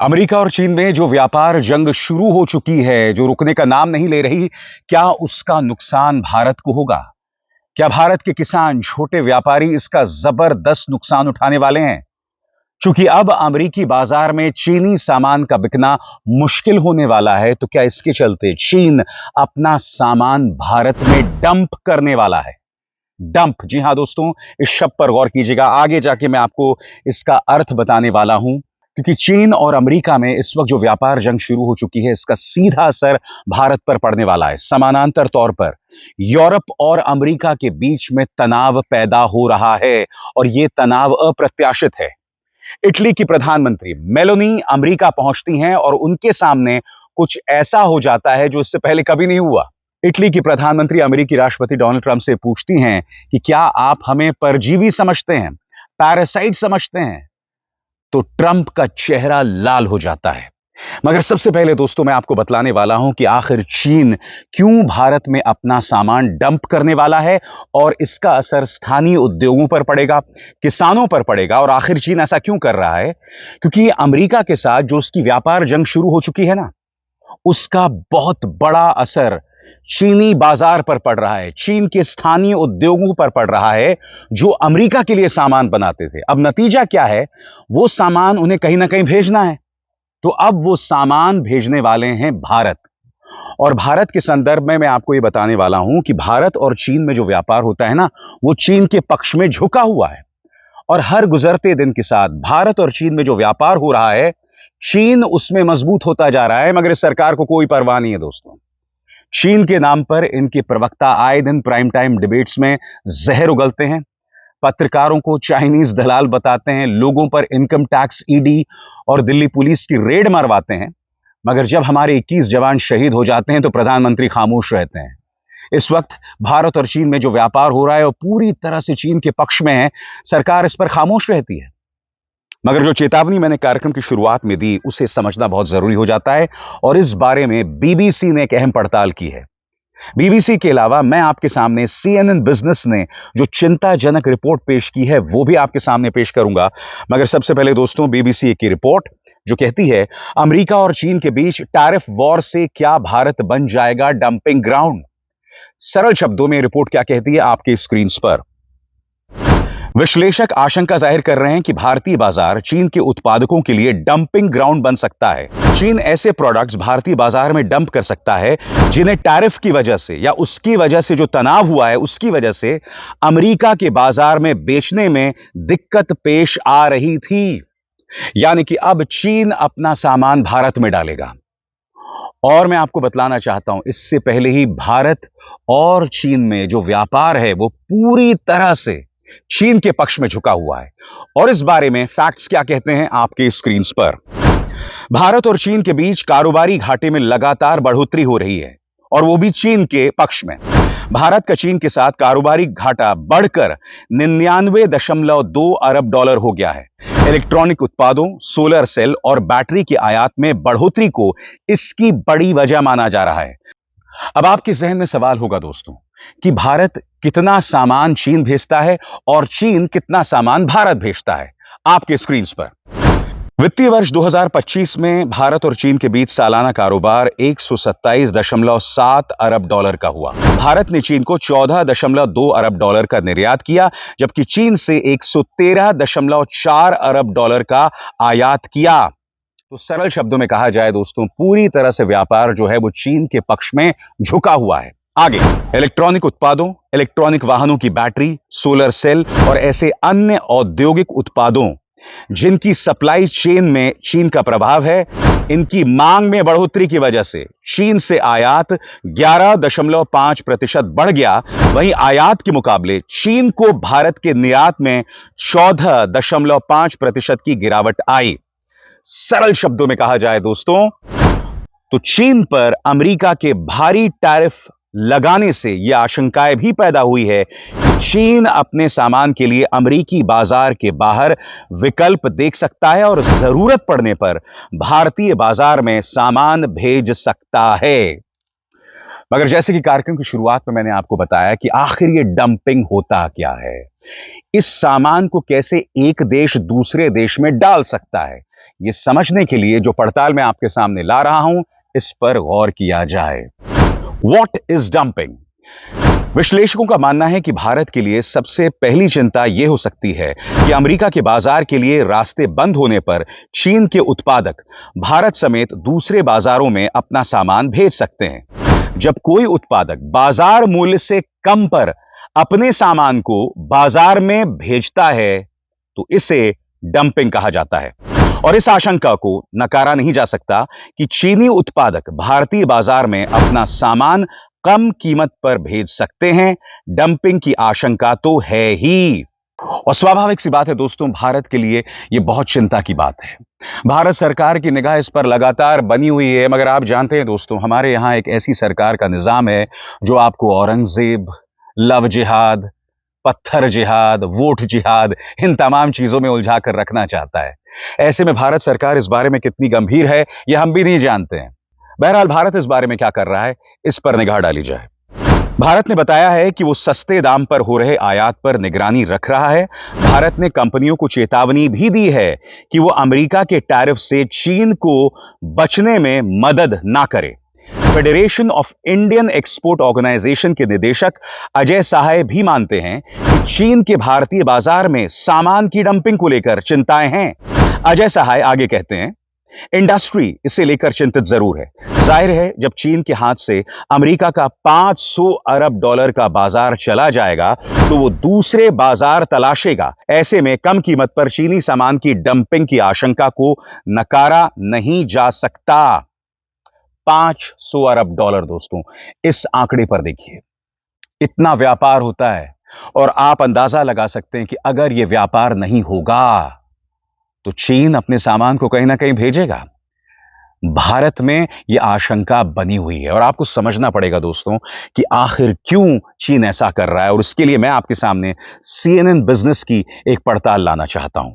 America और चीन में जो व्यापार जंग शुरू हो चुकी है, जो रुकने का नाम नहीं ले रही, क्या उसका नुकसान भारत को होगा? क्या भारत के किसान, छोटे व्यापारी इसका जबरदस्त नुकसान उठाने वाले हैं? चूंकि अब अमेरिकी बाजार में चीनी सामान का बिकना मुश्किल होने वाला है, तो क्या इसके चलते चीन अपना सामान भारत में डंप करने वाला है? डंप, जी हां दोस्तों, इस शब्द पर गौर कीजिएगा। आगे जाके मैं आपको इसका अर्थ बताने वाला हूं, क्योंकि चीन और अमेरिका में इस वक्त जो व्यापार जंग शुरू हो चुकी है, इसका सीधा असर भारत पर पड़ने वाला है। समानांतर तौर पर यूरोप और अमेरिका के बीच में तनाव पैदा हो रहा है और यह तनाव अप्रत्याशित है। इटली की प्रधानमंत्री मेलोनी अमेरिका पहुंचती हैं और उनके सामने कुछ ऐसा हो जाता है जो इससे पहले कभी नहीं हुआ। इटली की प्रधानमंत्री अमेरिकी राष्ट्रपति डोनाल्ड ट्रंप से पूछती हैं कि क्या आप हमें परजीवी समझते हैं, पैरासाइट समझते हैं? तो ट्रंप का चेहरा लाल हो जाता है। मगर सबसे पहले दोस्तों, मैं आपको बतलाने वाला हूं कि आखिर चीन क्यों भारत में अपना सामान डंप करने वाला है और इसका असर स्थानीय उद्योगों पर पड़ेगा, किसानों पर पड़ेगा। और आखिर चीन ऐसा क्यों कर रहा है? क्योंकि अमेरिका के साथ जो उसकी व्यापार जंग शुरू हो चुकी है ना, उसका बहुत बड़ा असर चीनी बाजार पर पड़ रहा है, चीन के स्थानीय उद्योगों पर पड़ रहा है जो अमेरिका के लिए सामान बनाते थे। अब नतीजा क्या है? वो सामान उन्हें कहीं ना कहीं भेजना है, तो अब वो सामान भेजने वाले हैं भारत। और भारत के संदर्भ में मैं आपको ये बताने वाला हूं कि भारत और चीन में जो व्यापार होता है ना, वो चीन के पक्ष में झुका हुआ है। और हर गुजरते दिन के साथ भारत और चीन में जो व्यापार हो रहा है, चीन उसमें मजबूत होता जा रहा है। मगर इस सरकार को कोई परवाह नहीं है दोस्तों। चीन के नाम पर इनके प्रवक्ता आए दिन प्राइम टाइम डिबेट्स में जहर उगलते हैं, पत्रकारों को चाइनीज दलाल बताते हैं, लोगों पर इनकम टैक्स, ईडी और दिल्ली पुलिस की रेड मरवाते हैं। मगर जब हमारे 21 जवान शहीद हो जाते हैं तो प्रधानमंत्री खामोश रहते हैं। इस वक्त भारत और चीन में जो व्यापार हो रहा है वो पूरी तरह से चीन के पक्ष में है, सरकार इस पर खामोश रहती है। मगर जो चेतावनी मैंने कार्यक्रम की शुरुआत में दी, उसे समझना बहुत जरूरी हो जाता है और इस बारे में बीबीसी ने एक अहम पड़ताल की है। बीबीसी के अलावा मैं आपके सामने CNN बिजनेस ने जो चिंताजनक रिपोर्ट पेश की है वो भी आपके सामने पेश करूंगा। मगर सबसे पहले दोस्तों, बीबीसी की रिपोर्ट जो कहती है अमेरिका और चीन के बीच टैरिफ वॉर से क्या भारत बन जाएगा डंपिंग ग्राउंड। सरल शब्दों में रिपोर्ट क्या कहती है आपके स्क्रीन पर। विश्लेषक आशंका जाहिर कर रहे हैं कि भारतीय बाजार चीन के उत्पादकों के लिए डंपिंग ग्राउंड बन सकता है। चीन ऐसे प्रोडक्ट्स भारतीय बाजार में डंप कर सकता है जिन्हें टैरिफ की वजह से या उसकी वजह से जो तनाव हुआ है उसकी वजह से अमेरिका के बाजार में बेचने में दिक्कत पेश आ रही थी। यानी कि अब चीन अपना सामान भारत में डालेगा। और मैं आपको बतलाना चाहता हूं, इससे पहले ही भारत और चीन में जो व्यापार है वो पूरी तरह से चीन के पक्ष में झुका हुआ है। और इस बारे में फैक्ट्स क्या कहते हैं आपके स्क्रीन पर। भारत और चीन के बीच कारोबारी घाटे में लगातार बढ़ोतरी हो रही है और वो भी चीन के पक्ष में। भारत का चीन के साथ कारोबारी घाटा बढ़कर 99.2 अरब डॉलर हो गया है। इलेक्ट्रॉनिक उत्पादों, सोलर सेल और बैटरी की आयात में बढ़ोतरी को इसकी बड़ी वजह माना जा रहा है। अब आपके जहन में सवाल होगा दोस्तों कि भारत कितना सामान चीन भेजता है और चीन कितना सामान भारत भेजता है। आपके स्क्रीन पर वित्तीय वर्ष 2025 में भारत और चीन के बीच सालाना कारोबार 127.7 अरब डॉलर का हुआ। भारत ने चीन को 14.2 अरब डॉलर का निर्यात किया, जबकि चीन से 113.4 अरब डॉलर का आयात किया। तो सरल शब्दों में कहा जाए दोस्तों, पूरी तरह से व्यापार जो है वो चीन के पक्ष में झुका हुआ है। आगे, इलेक्ट्रॉनिक उत्पादों, इलेक्ट्रॉनिक वाहनों की बैटरी, सोलर सेल और ऐसे अन्य औद्योगिक उत्पादों जिनकी सप्लाई चेन में चीन का प्रभाव है, इनकी मांग में बढ़ोतरी की वजह से चीन से आयात 11.5% बढ़ गया। वहीं आयात के मुकाबले चीन को भारत के निर्यात में 14.5% की गिरावट आई। सरल शब्दों में कहा जाए दोस्तों, तो चीन पर अमेरिका के भारी टैरिफ लगाने से यह आशंकाएं भी पैदा हुई है कि चीन अपने सामान के लिए अमेरिकी बाजार के बाहर विकल्प देख सकता है और जरूरत पड़ने पर भारतीय बाजार में सामान भेज सकता है। मगर जैसे कि कार्यक्रम की शुरुआत में मैंने आपको बताया कि आखिर ये डंपिंग होता क्या है, इस सामान को कैसे एक देश दूसरे देश में डाल सकता है, ये समझने के लिए जो पड़ताल मैं आपके सामने ला रहा हूं, इस पर गौर किया जाए। What is dumping? विश्लेषकों का मानना है कि भारत के लिए सबसे पहली चिंता यह हो सकती है कि अमेरिका के बाजार के लिए रास्ते बंद होने पर चीन के उत्पादक भारत समेत दूसरे बाजारों में अपना सामान भेज सकते हैं। जब कोई उत्पादक बाजार मूल्य से कम पर अपने सामान को बाजार में भेजता है तो इसे डंपिंग कहा जाता है और इस आशंका को नकारा नहीं जा सकता कि चीनी उत्पादक भारतीय बाजार में अपना सामान कम कीमत पर भेज सकते हैं। डंपिंग की आशंका तो है ही और स्वाभाविक सी बात है दोस्तों, भारत के लिए यह बहुत चिंता की बात है। भारत सरकार की निगाह इस पर लगातार बनी हुई है, मगर आप जानते हैं दोस्तों, हमारे यहां एक ऐसी सरकार का निजाम है जो आपको औरंगजेब, लव जिहाद, पत्थर जिहाद, वोट जिहाद, इन तमाम चीजों में उलझा कर रखना चाहता है। ऐसे में भारत सरकार इस बारे में कितनी गंभीर है यह हम भी नहीं जानते हैं। बहरहाल भारत इस बारे में क्या कर रहा है, इस पर निगाह डाली जाए। भारत ने बताया है कि वो सस्ते दाम पर हो रहे आयात पर निगरानी रख रहा है। भारत ने कंपनियों को चेतावनी भी दी है कि वो अमेरिका के टैरिफ से चीन को बचने में मदद ना करे। Federation of Indian export organisation के निदेशक अजय सहाय भी मानते हैं कि चीन के भारतीय बाजार में सामान की डंपिंग को लेकर चिंताएं हैं। अजय सहाय आगे कहते हैं, इंडस्ट्री इसे लेकर चिंतित जरूर है। जाहिर है जब चीन के हाथ से अमेरिका का 500 अरब डॉलर का बाजार चला जाएगा तो वो दूसरे बाजार तलाशेगा। ऐसे में कम कीमत पर चीनी सामान की डंपिंग की आशंका को नकारा नहीं जा सकता। 500 अरब डॉलर दोस्तों, इस आंकड़े पर देखिए, इतना व्यापार होता है और आप अंदाजा लगा सकते हैं कि अगर यह व्यापार नहीं होगा तो चीन अपने सामान को कहीं ना कहीं भेजेगा। भारत में यह आशंका बनी हुई है और आपको समझना पड़ेगा दोस्तों कि आखिर क्यों चीन ऐसा कर रहा है, और इसके लिए मैं आपके सामने CNN बिजनेस की एक पड़ताल लाना चाहता हूं।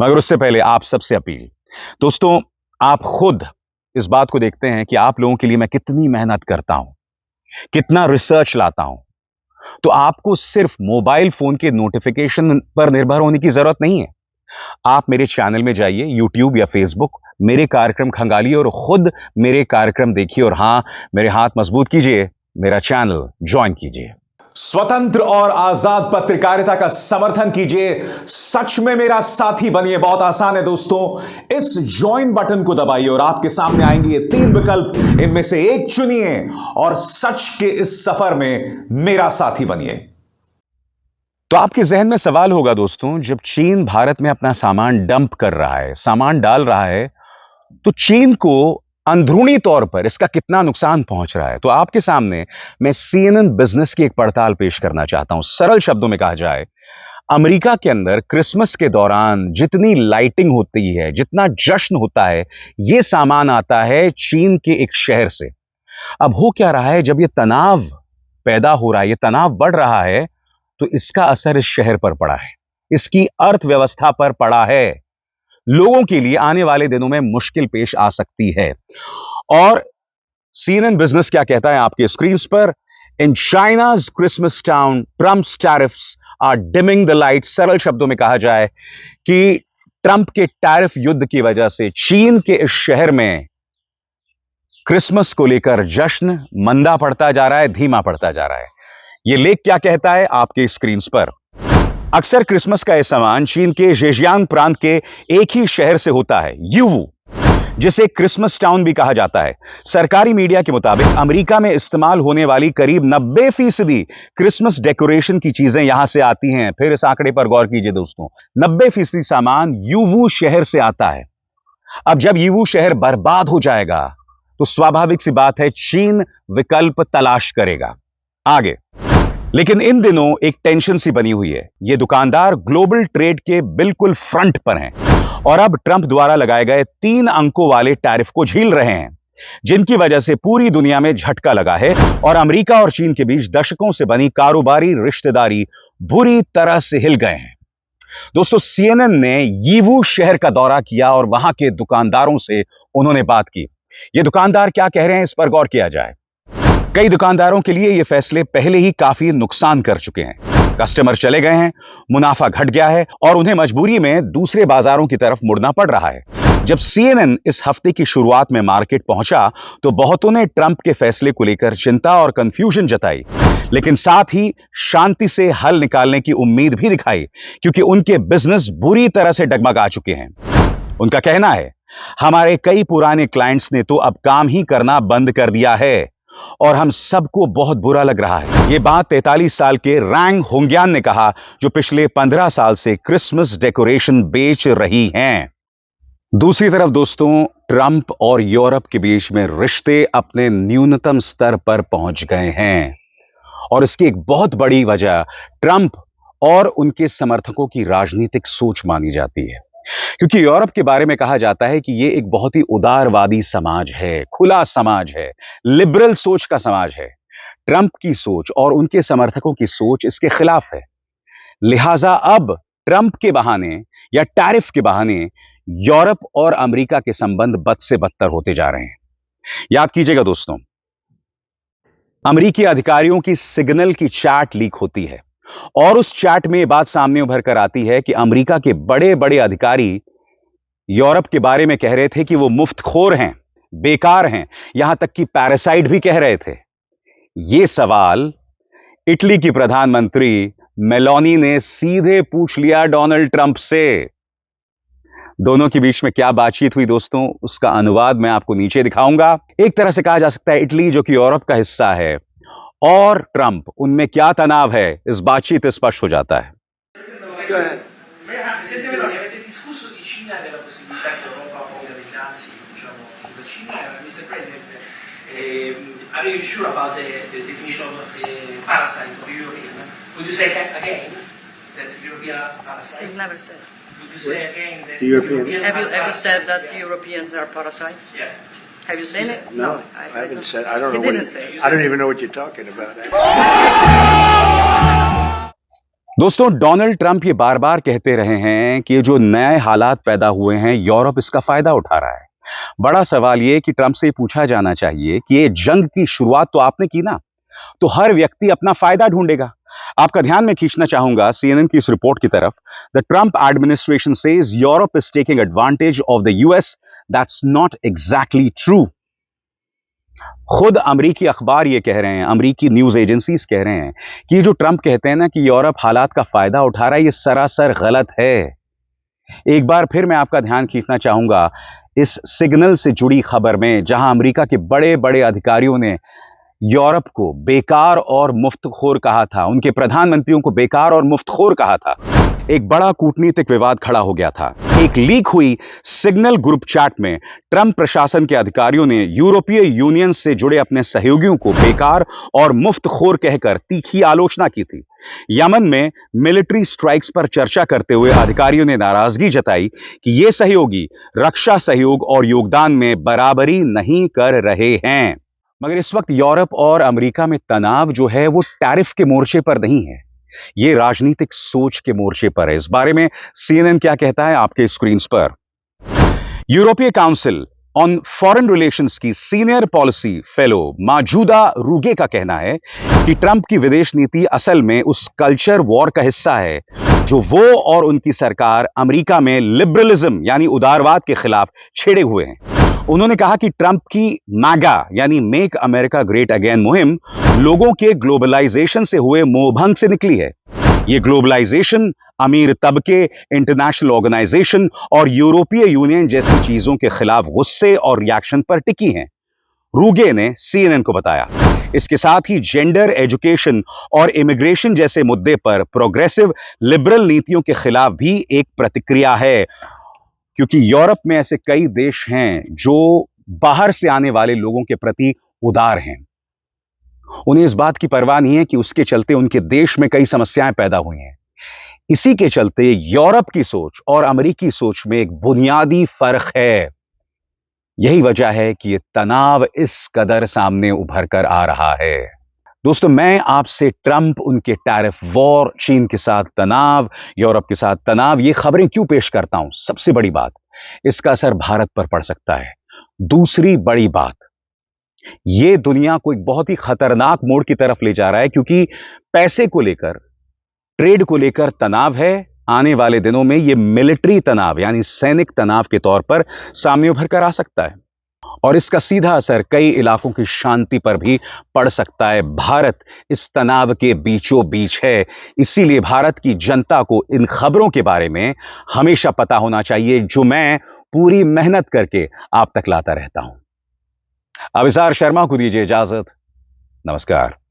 मगर उससे पहले आप सबसे अपील, दोस्तों आप खुद इस बात को देखते हैं कि आप लोगों के लिए मैं कितनी मेहनत करता हूं, कितना रिसर्च लाता हूं। तो आपको सिर्फ मोबाइल फोन के नोटिफिकेशन पर निर्भर होने की जरूरत नहीं है। आप मेरे चैनल में जाइए, YouTube या Facebook, मेरे कार्यक्रम खंगालिए और खुद मेरे कार्यक्रम देखिए और हां, मेरे हाथ मजबूत कीजिए, मेरा चैनल ज्वाइन कीजिए। स्वतंत्र और आजाद पत्रकारिता का समर्थन कीजिए, सच में मेरा साथी बनिए। बहुत आसान है दोस्तों, इस ज्वाइन बटन को दबाइए और आपके सामने आएंगे ये 3 विकल्प, इनमें से एक चुनिए और सच के इस सफर में मेरा साथी बनिए। तो आपके जहन में सवाल होगा दोस्तों, जब चीन भारत में अपना सामान डंप कर रहा है, सामान डाल रहा है, तो चीन को अंदरूनी तौर पर इसका कितना नुकसान पहुंच रहा है। तो आपके सामने मैं CNN बिजनेस की एक पड़ताल पेश करना चाहता हूं। सरल शब्दों में कहा जाए, अमेरिका के अंदर क्रिसमस के दौरान जितनी लाइटिंग होती है, जितना जश्न होता है, यह सामान आता है चीन के एक शहर से। अब हो क्या रहा है, जब यह तनाव पैदा हो रहा है, यह तनाव बढ़ रहा है, तो इसका असर इस शहर पर पड़ा है, इसकी अर्थव्यवस्था पर पड़ा है। लोगों के लिए आने वाले दिनों में मुश्किल पेश आ सकती है। और CNN बिजनेस क्या कहता है आपके स्क्रीन पर, in China's Christmas town Trump's tariffs are dimming the light. सरल शब्दों में कहा जाए कि ट्रंप के टैरिफ युद्ध की वजह से चीन के इस शहर में क्रिसमस को लेकर जश्न मंदा पड़ता जा रहा है, धीमा पड़ता जा रहा है। यह लेख क्या कहता है आपके स्क्रीन पर, अक्सर क्रिसमस का यह सामान चीन के जेजियांग प्रांत के एक ही शहर से होता है, यूवू, जिसे क्रिसमस टाउन भी कहा जाता है। सरकारी मीडिया के मुताबिक अमेरिका में इस्तेमाल होने वाली करीब 90% क्रिसमस डेकोरेशन की चीजें यहां से आती हैं। फिर इस आंकड़े पर गौर कीजिए दोस्तों, 90% सामान यूवू शहर से आता है। अब जब यूवू शहर बर्बाद हो जाएगा तो स्वाभाविक सी बात है चीन विकल्प तलाश करेगा आगे। लेकिन इन दिनों एक टेंशन सी बनी हुई है। ये दुकानदार ग्लोबल ट्रेड के बिल्कुल फ्रंट पर हैं और अब ट्रंप द्वारा लगाए गए 3 अंकों वाले टैरिफ को झेल रहे हैं, जिनकी वजह से पूरी दुनिया में झटका लगा है और अमेरिका और चीन के बीच दशकों से बनी कारोबारी रिश्तेदारी बुरी तरह से हिल गए हैं। दोस्तों CNN ने यीवू शहर का दौरा किया और वहां के दुकानदारों से उन्होंने बात की। ये दुकानदार क्या कह रहे हैं, इस पर गौर किया जाए। कई दुकानदारों के लिए ये फैसले पहले ही काफी नुकसान कर चुके हैं। कस्टमर चले गए हैं, मुनाफा घट गया है और उन्हें मजबूरी में दूसरे बाजारों की तरफ मुड़ना पड़ रहा है। जब CNN इस हफ्ते की शुरुआत में मार्केट पहुंचा तो बहुतों ने ट्रंप के फैसले को लेकर चिंता और कंफ्यूजन जताई, लेकिन साथ ही शांति से हल निकालने की उम्मीद भी दिखाई, क्योंकि उनके बिजनेस बुरी तरह से डगमगा चुके हैं। उनका कहना है, हमारे कई पुराने क्लाइंट्स ने तो अब काम ही करना बंद कर दिया है और हम सबको बहुत बुरा लग रहा है। यह बात 43 साल के रैंग होंग्यान ने कहा, जो पिछले 15 साल से क्रिसमस डेकोरेशन बेच रही हैं। दूसरी तरफ दोस्तों, ट्रंप और यूरोप के बीच में रिश्ते अपने न्यूनतम स्तर पर पहुंच गए हैं और इसकी एक बहुत बड़ी वजह ट्रंप और उनके समर्थकों की राजनीतिक सोच मानी जाती है, क्योंकि यूरोप के बारे में कहा जाता है कि यह एक बहुत ही उदारवादी समाज है, खुला समाज है, लिबरल सोच का समाज है। ट्रंप की सोच और उनके समर्थकों की सोच इसके खिलाफ है। लिहाजा अब ट्रंप के बहाने या टैरिफ के बहाने यूरोप और अमेरिका के संबंध बद से बदतर होते जा रहे हैं। याद कीजिएगा दोस्तों, अमेरिकी अधिकारियों की सिग्नल की चैट लीक होती है और उस चैट में यह बात सामने उभर कर आती है कि अमेरिका के बड़े बड़े अधिकारी यूरोप के बारे में कह रहे थे कि वो मुफ्तखोर हैं, बेकार हैं, यहां तक कि पैरासाइट भी कह रहे थे। यह सवाल इटली की प्रधानमंत्री मेलोनी ने सीधे पूछ लिया डोनाल्ड ट्रंप से। दोनों के बीच में क्या बातचीत हुई दोस्तों, उसका अनुवाद मैं आपको नीचे दिखाऊंगा। एक तरह से कहा जा सकता है इटली, जो कि यूरोप का हिस्सा है, और ट्रंप, उनमें क्या तनाव है, इस बातचीत से स्पष्ट हो जाता है। Presidente Meloni, avete discusso di Cina e della possibilità che Europa ponga dei dazi, diciamo, sulla Cina. Mr. President, are you sure about the definition of parasite of European? Would you say again that European are parasites? It's never said. Would you say again that European. Have you parasites? said that Europeans are parasites? Yeah. Have you seen it? No, I haven't said. I don't He know. didn't say. I don't even know what you're talking about. दोस्तों, Donald Trump ये बार बार कहते रहे हैं कि जो नए हालात पैदा हुए हैं, यूरोप इसका फायदा उठा रहा है। बड़ा सवाल ये कि ट्रंप से पूछा जाना चाहिए कि ये जंग की शुरुआत तो आपने की ना, तो हर व्यक्ति अपना फायदा ढूंढेगा। आपका ध्यान मैं खींचना चाहूंगा CNN की इस रिपोर्ट की तरफ। The Trump administration says Europe is taking advantage of the US। That's not exactly true. खुद अमरीकी अखबार ये कह रहे हैं, अमरीकी न्यूज एजेंसीज कह रहे हैं कि जो ट्रंप कहते हैं ना कि यूरोप हालात का फायदा उठा रहा है, ये सरासर गलत है। एक बार फिर मैं आपका ध्यान खींचना चाहूंगा इस सिग्नल से जुड़ी खबर में, जहां अमेरिका के बड़े बड़े अधिकारियों ने यूरोप को बेकार और मुफ्तखोर कहा था, उनके प्रधानमंत्रियों को बेकार और मुफ्तखोर कहा था। एक बड़ा कूटनीतिक विवाद खड़ा हो गया था। एक लीक हुई सिग्नल ग्रुप चैट में ट्रंप प्रशासन के अधिकारियों ने यूरोपीय यूनियन से जुड़े अपने सहयोगियों को बेकार और मुफ्तखोर कहकर तीखी आलोचना की थी। यमन में मिलिट्री स्ट्राइक्स पर चर्चा करते हुए अधिकारियों ने नाराजगी जताई कि ये सहयोगी रक्षा सहयोग और योगदान में बराबरी नहीं कर रहे हैं। मगर इस वक्त यूरोप और अमेरिका में तनाव जो है वो टैरिफ के मोर्चे पर नहीं है, ये राजनीतिक सोच के मोर्चे पर है। इस बारे में CNN क्या कहता है आपके स्क्रीन पर। यूरोपीय काउंसिल ऑन फॉरेन रिलेशंस की सीनियर पॉलिसी फेलो माजूदा रूगे का कहना है कि ट्रंप की विदेश नीति असल में उस कल्चर वॉर का हिस्सा है जो वो और उनकी सरकार अमेरिका में लिबरलिज्म यानी उदारवाद के खिलाफ छेड़े हुए हैं। उन्होंने कहा कि ट्रंप की मैगा यानी मेक अमेरिका ग्रेट अगेन मुहिम लोगों के ग्लोबलाइजेशन से हुए मोहभंग से निकली है। यह ग्लोबलाइजेशन अमीर तबके, इंटरनेशनल ऑर्गेनाइजेशन और यूरोपीय यूनियन जैसी चीजों के खिलाफ गुस्से और रिएक्शन पर टिकी हैं, रूगे ने CNN को बताया। इसके साथ ही जेंडर, एजुकेशन और इमिग्रेशन जैसे मुद्दे पर प्रोग्रेसिव लिबरल नीतियों के खिलाफ भी एक प्रतिक्रिया है, क्योंकि यूरोप में ऐसे कई देश हैं जो बाहर से आने वाले लोगों के प्रति उदार हैं। उन्हें इस बात की परवाह नहीं है कि उसके चलते उनके देश में कई समस्याएं पैदा हुई हैं। इसी के चलते यूरोप की सोच और अमेरिकी सोच में एक बुनियादी फर्क है। यही वजह है कि यह तनाव इस कदर सामने उभर कर आ रहा है। दोस्तों, मैं आपसे ट्रंप, उनके टैरिफ वॉर, चीन के साथ तनाव, यूरोप के साथ तनाव, ये खबरें क्यों पेश करता हूं? सबसे बड़ी बात, इसका असर भारत पर पड़ सकता है। दूसरी बड़ी बात, यह दुनिया को एक बहुत ही खतरनाक मोड़ की तरफ ले जा रहा है, क्योंकि पैसे को लेकर, ट्रेड को लेकर तनाव है आने वाले दिनों में यह मिलिट्री तनाव यानी सैनिक तनाव के तौर पर सामने उभर कर आ सकता है और इसका सीधा असर कई इलाकों की शांति पर भी पड़ सकता है। भारत इस तनाव के बीचों बीच है, इसीलिए भारत की जनता को इन खबरों के बारे में हमेशा पता होना चाहिए, जो मैं पूरी मेहनत करके आप तक लाता रहता हूं। अविसार शर्मा को दीजिए इजाजत। नमस्कार।